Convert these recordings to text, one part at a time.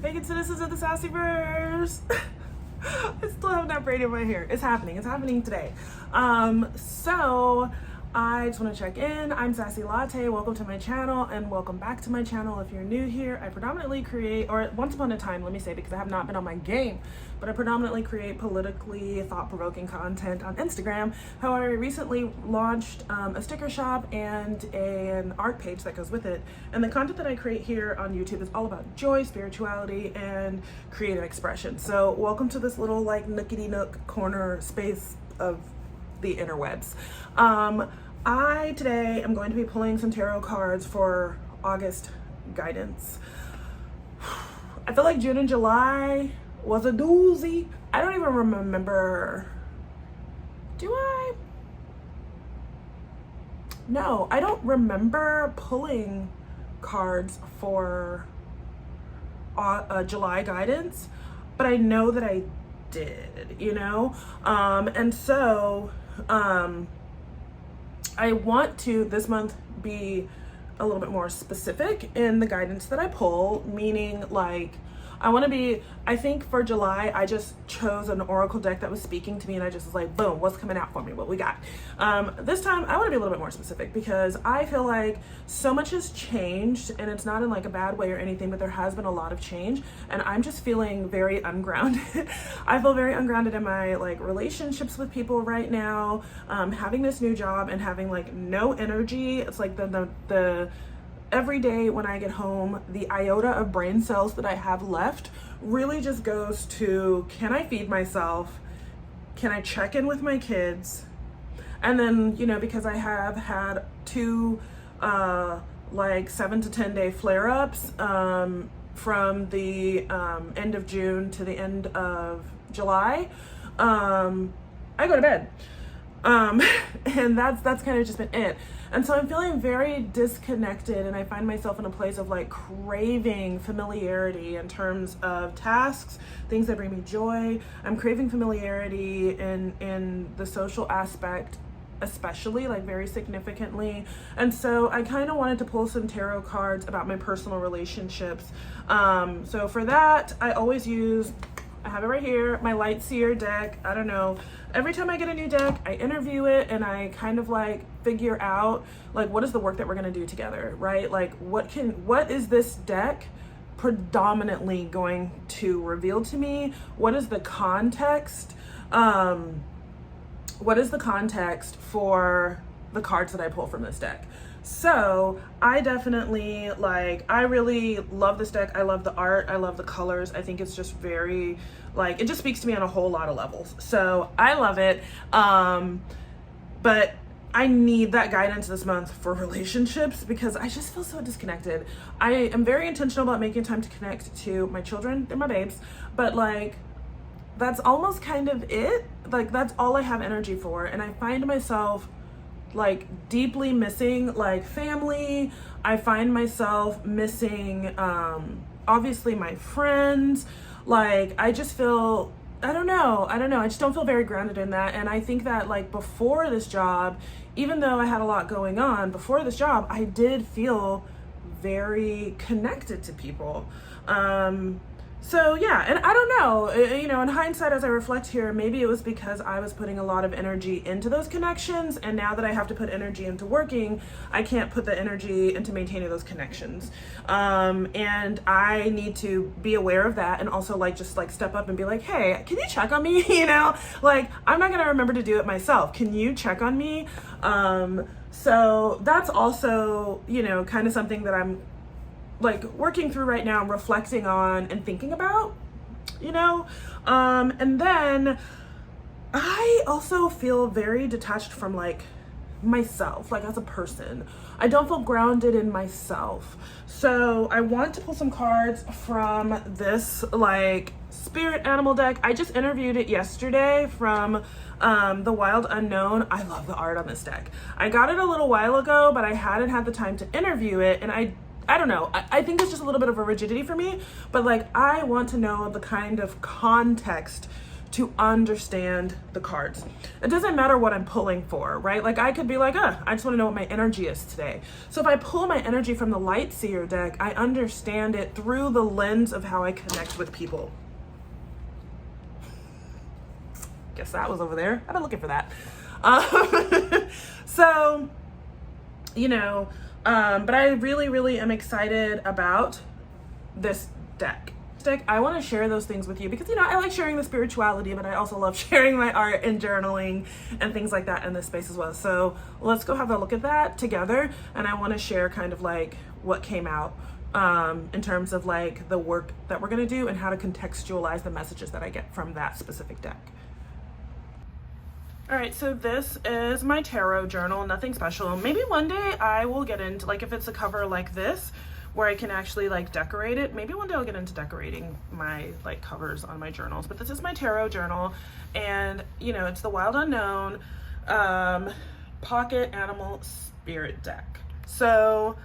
Making citizens of the Sassyverse. I still have not braided my hair. It's happening. It's happening today. So I just want to check in. I'm Sassy Latte. Welcome to my channel and welcome back to my channel. If you're new here, I predominantly create, or once upon a time, let me say, because I have not been on my game, but I predominantly create politically thought-provoking content on Instagram. However, I recently launched a sticker shop and an art page that goes with it. And the content that I create here on YouTube is all about joy, spirituality, and creative expression. So welcome to this little like nookity nook corner space of the interwebs. I today am going to be pulling some tarot cards for August guidance. I feel like June and July was a doozy. I don't even remember. Do I? No, I don't remember pulling cards for July guidance, but I know that I did, you know? And so I want to this month be a little bit more specific in the guidance that I pull, meaning like I think for July, I just chose an oracle deck that was speaking to me and I just was like, boom, what's coming out for me? What we got? This time I want to be a little bit more specific because I feel like so much has changed, and it's not in like a bad way or anything, but there has been a lot of change and I'm just feeling very ungrounded. I feel very ungrounded in my like relationships with people right now, having this new job and having like no energy. It's like the every day when I get home, the iota of brain cells that I have left really just goes to, can I feed myself? Can I check in with my kids? And then, you know, because I have had two like 7 to 10 day flare-ups from the end of June to the end of July, I go to bed. And that's kind of just been it. And so I'm feeling very disconnected, and I find myself in a place of like craving familiarity in terms of tasks, things that bring me joy. I'm craving familiarity in the social aspect, especially like very significantly. And so I kind of wanted to pull some tarot cards about my personal relationships. So for that, I always use, I have it right here, my Light Seer deck. I don't know. Every time I get a new deck, I interview it and I kind of like figure out like what is the work that we're gonna do together, right? Like what is this deck predominantly going to reveal to me? What is the context? What is the context for the cards that I pull from this deck? So I definitely I really love this deck. I love the art. I love the colors. I think it's just very it just speaks to me on a whole lot of levels. So I love it. But I need that guidance this month for relationships because I just feel so disconnected. I am very intentional about making time to connect to my children. They're my babes, but that's almost kind of it. That's all I have energy for. And I find myself deeply missing family. I find myself missing obviously my friends. I just feel I don't know I just don't feel very grounded in that. And I think that before this job, even though I had a lot going on before this job, I did feel very connected to people. So yeah, and I don't know, in hindsight, as I reflect here, maybe it was because I was putting a lot of energy into those connections, and now that I have to put energy into working, I can't put the energy into maintaining those connections. And I need to be aware of that, and also just step up and be like, hey, can you check on me? I'm not gonna remember to do it myself. Can you check on me? So that's also, kind of something that I'm working through right now, reflecting on and thinking about, and then I also feel very detached from myself, as a person. I don't feel grounded in myself. So I want to pull some cards from this spirit animal deck. I just interviewed it yesterday from the Wild Unknown. I love the art on this deck. I got it a little while ago, but I hadn't had the time to interview it, and I don't know. I think it's just a little bit of a rigidity for me, but I want to know the kind of context to understand the cards. It doesn't matter what I'm pulling for, right? Like I could be like, I just want to know what my energy is today. So if I pull my energy from the Light Seer deck, I understand it through the lens of how I connect with people. Guess that was over there. I've been looking for that. So, you know, but I really am excited about this deck. I want to share those things with you because, you know, I like sharing the spirituality, but I also love sharing my art and journaling and things like that in this space as well. So let's go have a look at that together. And I want to share kind of like what came out in terms of like the work that we're going to do and how to contextualize the messages that I get from that specific deck. All right, so this is my tarot journal, nothing special. Maybe one day I will get into, like, if it's a cover like this, where I can actually like decorate it. Maybe one day I'll get into decorating my like covers on my journals, but this is my tarot journal, and you know, it's the Wild Unknown Pocket Animal Spirit deck. So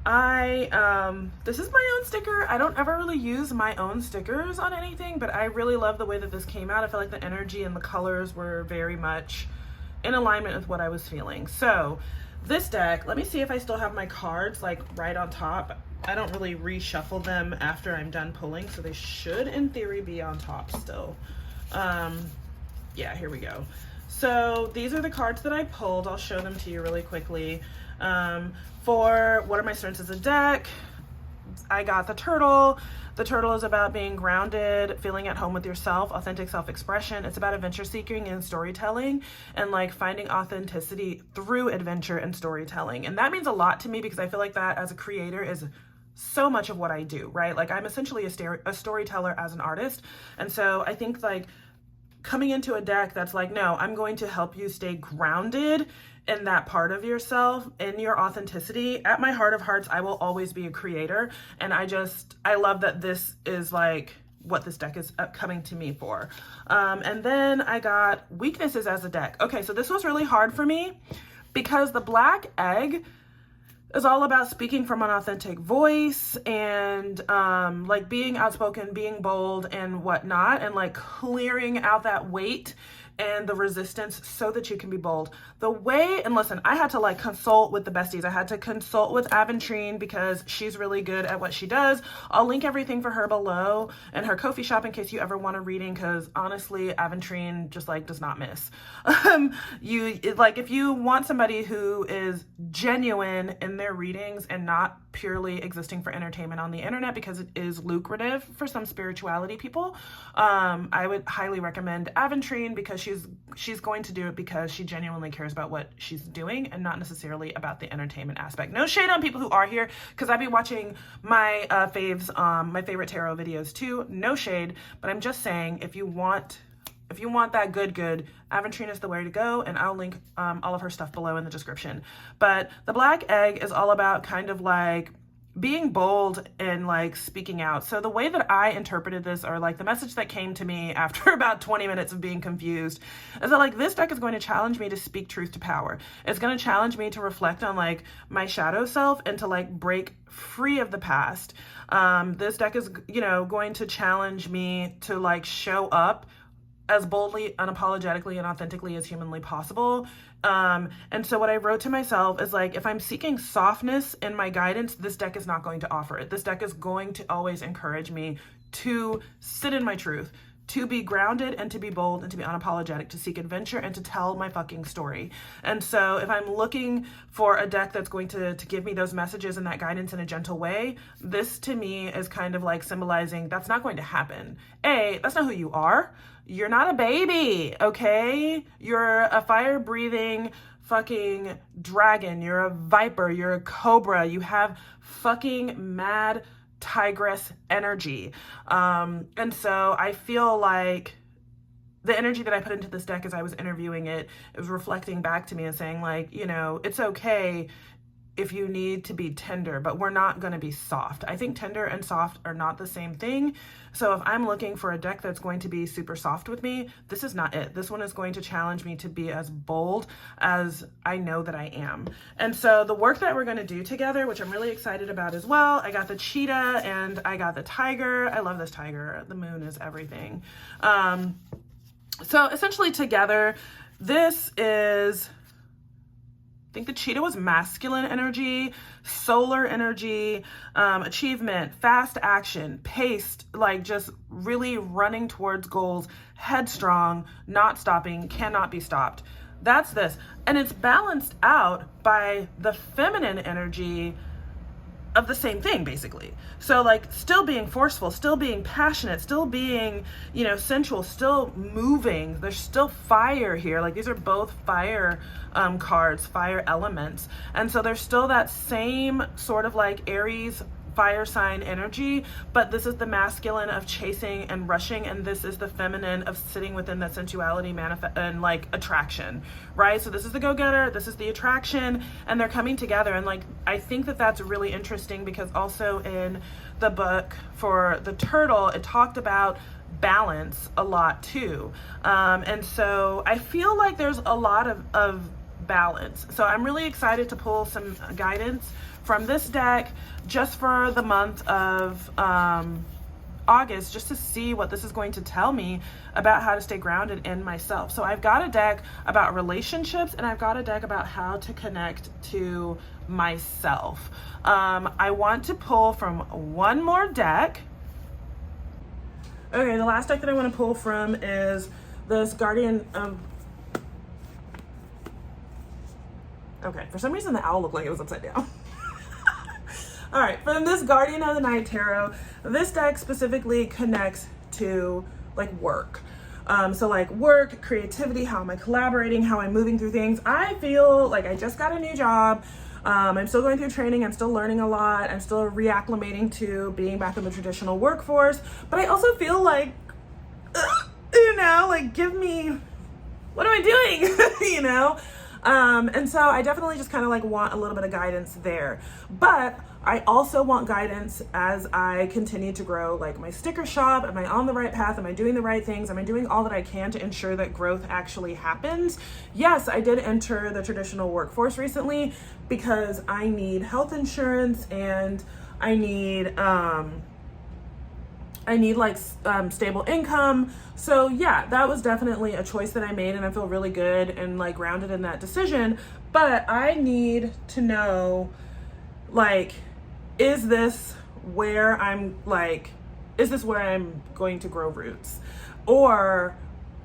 this is my own sticker. I don't ever really use my own stickers on anything, but I really love the way that this came out. I feel like the energy and the colors were very much in alignment with what I was feeling. So this deck, let me see if I still have my cards like right on top. I don't really reshuffle them after I'm done pulling, so they should in theory be on top still. Yeah, here we go. So these are the cards that I pulled. I'll show them to you really quickly. For what are my strengths as a deck, I got the turtle. The turtle is about being grounded, feeling at home with yourself, authentic self-expression. It's about adventure seeking and storytelling, and like finding authenticity through adventure and storytelling. And that means a lot to me because I feel like that as a creator is so much of what I do, right? Like I'm essentially a storyteller as an artist. And so I think like coming into a deck that's like, no, I'm going to help you stay grounded in that part of yourself, in your authenticity. At my heart of hearts, I will always be a creator. And I love that this is like what this deck is coming to me for. And then I got weaknesses as a deck. Okay, so this was really hard for me because the Black Egg is all about speaking from an authentic voice and like being outspoken, being bold and whatnot, and like clearing out that weight and the resistance so that you can be bold. The way, and listen, I had to like consult with the besties. I had to consult with Aventrine because she's really good at what she does. I'll link everything for her below and her Ko-fi shop in case you ever want a reading, because honestly, Aventrine just like does not miss. If you want somebody who is genuine in their readings and not purely existing for entertainment on the internet because it is lucrative for some spirituality people, I would highly recommend Aventrine because she's going to do it because she genuinely cares about what she's doing and not necessarily about the entertainment aspect. No shade on people who are here, because I be watching my faves, my favorite tarot videos too. No shade, but I'm just saying if you want that good, Aventrine is the way to go, and I'll link all of her stuff below in the description. But the Black Egg is all about kind of like being bold and like speaking out. So the way that I interpreted this, or like the message that came to me after about 20 minutes of being confused, is that like this deck is going to challenge me to speak truth to power. It's going to challenge me to reflect on like my shadow self and to like break free of the past. This deck is, you know, going to challenge me to like show up as boldly, unapologetically, and authentically as humanly possible. And so what I wrote to myself is like, if I'm seeking softness in my guidance, this deck is not going to offer it. This deck is going to always encourage me to sit in my truth, to be grounded and to be bold and to be unapologetic, to seek adventure and to tell my fucking story. And so if I'm looking for a deck that's going to give me those messages and that guidance in a gentle way, this to me is kind of like symbolizing that's not going to happen. That's not who you are. You're not a baby, okay? You're a fire-breathing fucking dragon. You're a viper. You're a cobra. You have fucking mad tigress energy. And so I feel like the energy that I put into this deck as I was interviewing it was reflecting back to me and saying like, you know, it's okay if you need to be tender, but we're not going to be soft. I think tender and soft are not the same thing. So if I'm looking for a deck that's going to be super soft with me, this is not it. This one is going to challenge me to be as bold as I know that I am. And so the work that we're going to do together, which I'm really excited about as well, I got the cheetah and I got the tiger. I love this tiger. The moon is everything. So essentially together, this is, I think the cheetah was masculine energy, solar energy, achievement, fast action, paced, like just really running towards goals, headstrong, not stopping, cannot be stopped. That's this. And it's balanced out by the feminine energy of the same thing, basically. So like still being forceful, still being passionate, still being, you know, sensual, still moving. There's still fire here. Like these are both fire cards, fire elements. And so there's still that same sort of like Aries fire sign energy, but this is the masculine of chasing and rushing, and this is the feminine of sitting within that sensuality and like attraction, right? So this is the go-getter, this is the attraction, and they're coming together. And like I think that that's really interesting because also in the book for the turtle, it talked about balance a lot too, and so I feel like there's a lot of balance. So I'm really excited to pull some guidance from this deck just for the month of August, just to see what this is going to tell me about how to stay grounded in myself. So I've got a deck about relationships, and I've got a deck about how to connect to myself. I want to pull from one more deck. Okay, the last deck that I want to pull from is this Guardian of... Okay, for some reason the owl looked like it was upside down. All right, from this Guardian of the Night Tarot, this deck specifically connects to like work. So like work, creativity, how am I collaborating, how I'm moving through things. I feel like I just got a new job. I'm still going through training. I'm still learning a lot. I'm still reacclimating to being back in the traditional workforce. But I also feel like, you know, like give me, what am I doing? You know? And so I definitely just kind of like want a little bit of guidance there. But I also want guidance as I continue to grow like my sticker shop. Am I on the right path? Am I doing the right things? Am I doing all that I can to ensure that growth actually happens? Yes, I did enter the traditional workforce recently because I need health insurance and I need like stable income. So yeah, that was definitely a choice that I made, and I feel really good and like grounded in that decision. But I need to know, like, is this where I'm going to grow roots? Or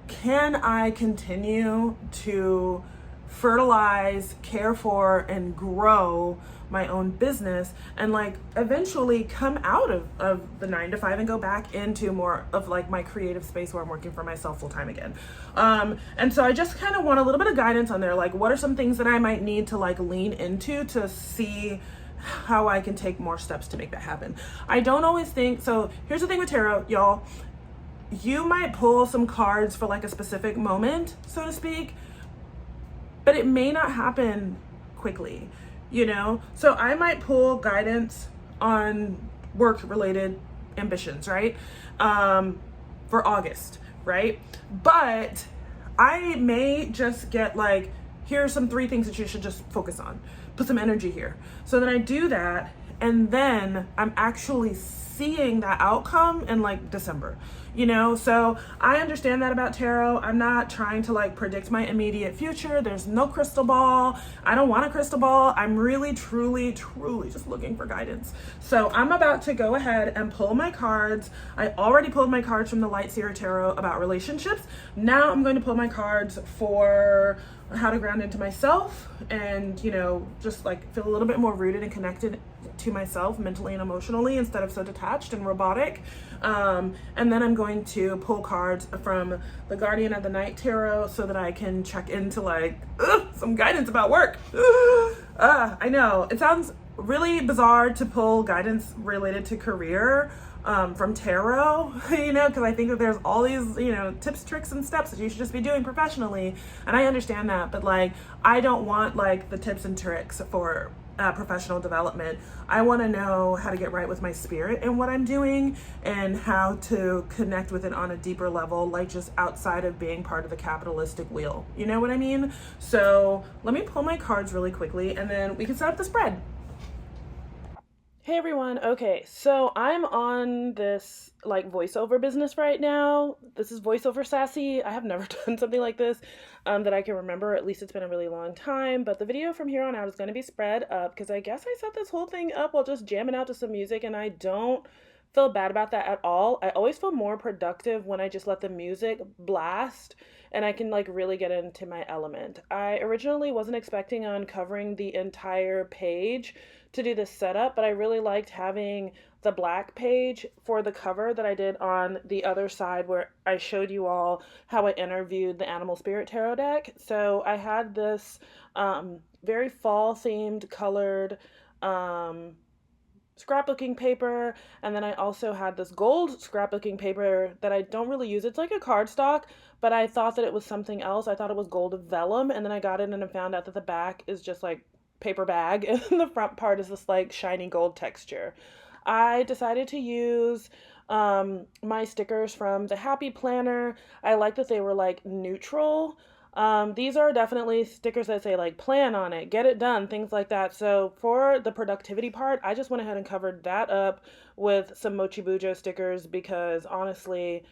can I continue to fertilize, care for, and grow my own business and like eventually come out of the 9-to-5 and go back into more of like my creative space where I'm working for myself full time again. And so I just kind of want a little bit of guidance on there. Like, what are some things that I might need to like lean into to see how I can take more steps to make that happen? I don't always think, so here's the thing with tarot, y'all. You might pull some cards for like a specific moment, so to speak, but it may not happen quickly, you know? So I might pull guidance on work-related ambitions, right? For August, right? But I may just get like, here are some 3 things that you should just focus on. Put some energy here. So then I do that, and then I'm actually seeing that outcome in like December, you know? So I understand that about tarot. I'm not trying to like predict my immediate future. There's no crystal ball. I don't want a crystal ball. I'm really, truly just looking for guidance. So I'm about to go ahead and pull my cards. I already pulled my cards from the Light Seer Tarot about relationships. Now I'm going to pull my cards for how to ground into myself and, you know, just like feel a little bit more rooted and connected to myself mentally and emotionally instead of so detached and robotic. And then I'm going to pull cards from the Guardian of the Night Tarot so that I can check into like some guidance about work. I know it sounds really bizarre to pull guidance related to career from tarot, you know, because I think that there's all these, you know, tips, tricks, and steps that you should just be doing professionally. And I understand that, but like, I don't want like the tips and tricks for professional development. I want to know how to get right with my spirit and what I'm doing and how to connect with it on a deeper level, like just outside of being part of the capitalistic wheel. You know what I mean? So let me pull my cards really quickly and then we can set up the spread. Hey everyone. Okay, so I'm on this like voiceover business right now. This is voiceover sassy. I have never done something like this that I can remember. At least it's been a really long time. But the video from here on out is going to be spread up because I guess I set this whole thing up while just jamming out to some music, and I don't feel bad about that at all. I always feel more productive when I just let the music blast and I can like really get into my element. I originally wasn't expecting on covering the entire page to do this setup, but I really liked having the black page for the cover that I did on the other side where I showed you all how I interviewed the Animal Spirit Tarot deck. So I had this very fall themed colored scrapbooking paper, and then I also had this gold scrapbooking paper that I don't really use. It's like a cardstock, but I thought that it was something else. I thought it was gold vellum, and then I got it and I found out that the back is just like paper bag and the front part is this like shiny gold texture. I decided to use my stickers from the Happy Planner. I like that they were like neutral. These are definitely stickers that say like plan on it, get it done, things like that. So for the productivity part, I just went ahead and covered that up with some Mochi Bujo stickers because honestly,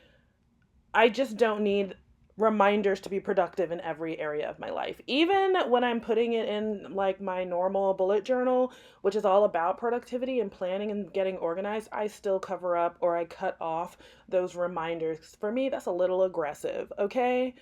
I just don't need reminders to be productive in every area of my life. Even when I'm putting it in like my normal bullet journal, which is all about productivity and planning and getting organized, I still cover up or I cut off those reminders. For me, that's a little aggressive, okay?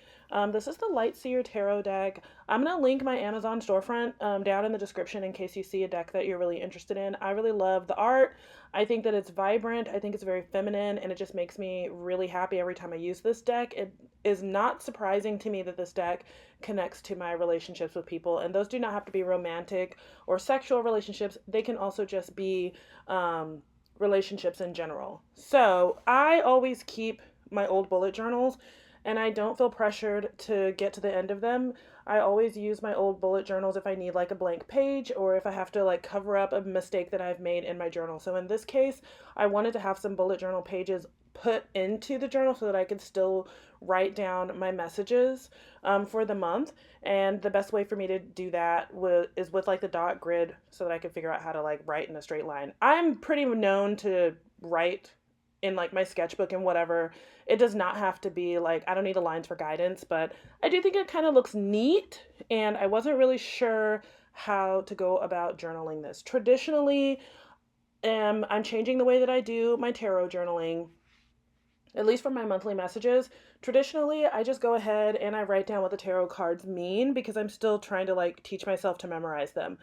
This is the Lightseer Tarot deck. I'm going to link my Amazon storefront down in the description in case you see a deck that you're really interested in. I really love the art. I think that it's vibrant. I think it's very feminine, and it just makes me really happy every time I use this deck. It is not surprising to me that this deck connects to my relationships with people, and those do not have to be romantic or sexual relationships. They can also just be relationships in general. So I always keep my old bullet journals, and I don't feel pressured to get to the end of them. I always use my old bullet journals if I need like a blank page or if I have to like cover up a mistake that I've made in my journal. So in this case, I wanted to have some bullet journal pages put into the journal so that I could still write down my messages for the month. And the best way for me to do that is with like the dot grid so that I can figure out how to like write in a straight line. I'm pretty known to write in like my sketchbook and whatever. It does not have to be like, I don't need the lines for guidance, but I do think it kind of looks neat, and I wasn't really sure how to go about journaling this. Traditionally, I'm changing the way that I do my tarot journaling, at least for my monthly messages. Traditionally, I just go ahead and I write down what the tarot cards mean because I'm still trying to like teach myself to memorize them.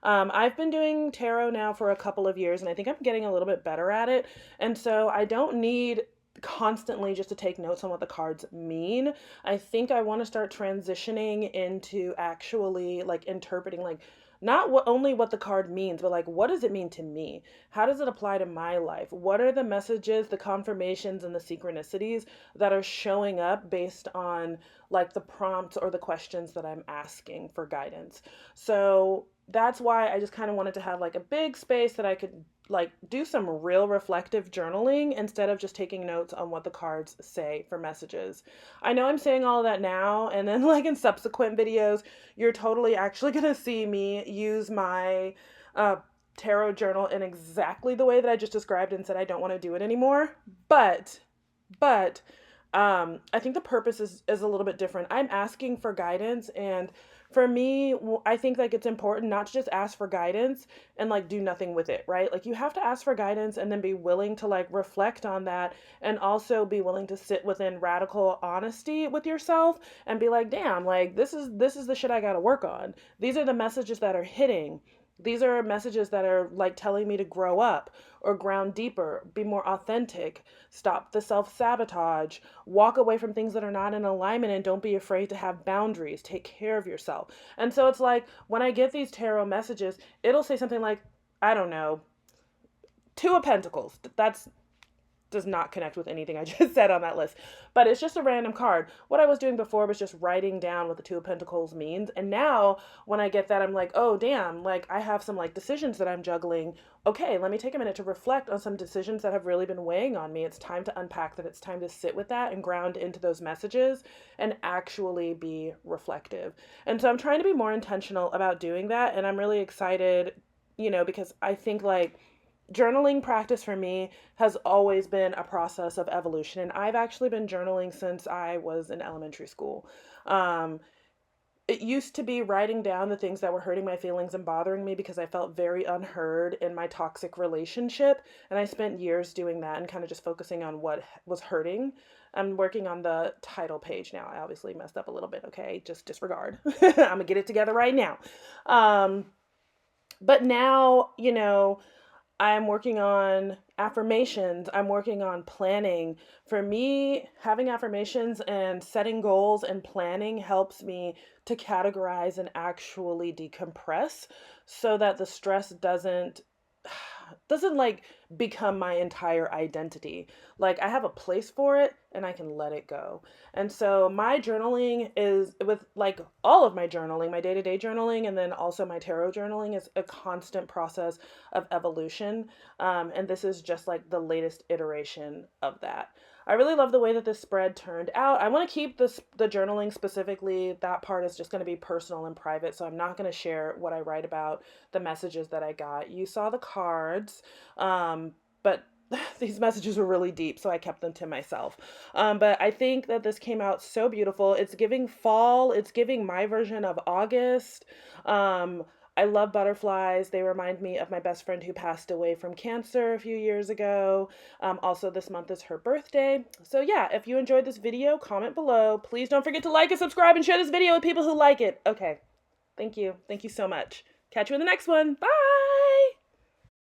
I've been doing tarot now for a couple of years, and I think I'm getting a little bit better at it. And so I don't need constantly just to take notes on what the cards mean. I think I want to start transitioning into actually like interpreting like not only what the card means, but like what does it mean to me? How does it apply to my life? What are the messages, the confirmations, and the synchronicities that are showing up based on like the prompts or the questions that I'm asking for guidance? So that's why I just kind of wanted to have like a big space that I could like do some real reflective journaling instead of just taking notes on what the cards say for messages. I know I'm saying all of that now, and then like in subsequent videos, you're totally actually gonna see me use my tarot journal in exactly the way that I just described and said I don't want to do it anymore. But I think the purpose is a little bit different. I'm asking for guidance, and for me, I think like it's important not to just ask for guidance and like do nothing with it, right? Like you have to ask for guidance and then be willing to like reflect on that, and also be willing to sit within radical honesty with yourself and be like, damn, like this is the shit I got to work on. These are the messages that are hitting. These are messages that are like telling me to grow up or ground deeper, be more authentic, stop the self sabotage, walk away from things that are not in alignment, and don't be afraid to have boundaries, take care of yourself. And so it's like when I get these tarot messages, it'll say something like, I don't know, Two of Pentacles. That's does not connect with anything I just said on that list, but it's just a random card. What I was doing before was just writing down what the Two of Pentacles means, and now when I get that, I'm like, oh damn, like I have some like decisions that I'm juggling. Okay, let me take a minute to reflect on some decisions that have really been weighing on me. It's time to unpack that. It's time to sit with that and ground into those messages and actually be reflective. And so I'm trying to be more intentional about doing that, and I'm really excited, because I think like journaling practice for me has always been a process of evolution. And I've actually been journaling since I was in elementary school. Um, it used to be writing down the things that were hurting my feelings and bothering me because I felt very unheard in my toxic relationship. And I spent years doing that and kind of just focusing on what was hurting. I'm working on the title page now. I obviously messed up a little bit. Okay. Just disregard. I'm going to get it together right now. Um, but now, I'm working on affirmations. I'm working on planning. For me, having affirmations and setting goals and planning helps me to categorize and actually decompress so that the stress doesn't like become my entire identity. Like I have a place for it and I can let it go. And so my journaling is with like all of my journaling, my day-to-day journaling and then also my tarot journaling is a constant process of evolution. And this is just like the latest iteration of that. I really love the way that this spread turned out. I want to keep the journaling specifically. That part is just going to be personal and private, so I'm not going to share what I write about, the messages that I got. You saw the cards, but these messages were really deep, so I kept them to myself. But I think that this came out so beautiful. It's giving fall. It's giving my version of August. I love butterflies. They remind me of my best friend who passed away from cancer a few years ago. Also, this month is her birthday. So yeah, if you enjoyed this video, comment below. Please don't forget to like and subscribe and share this video with people who like it. Okay, thank you. Thank you so much. Catch you in the next one. Bye!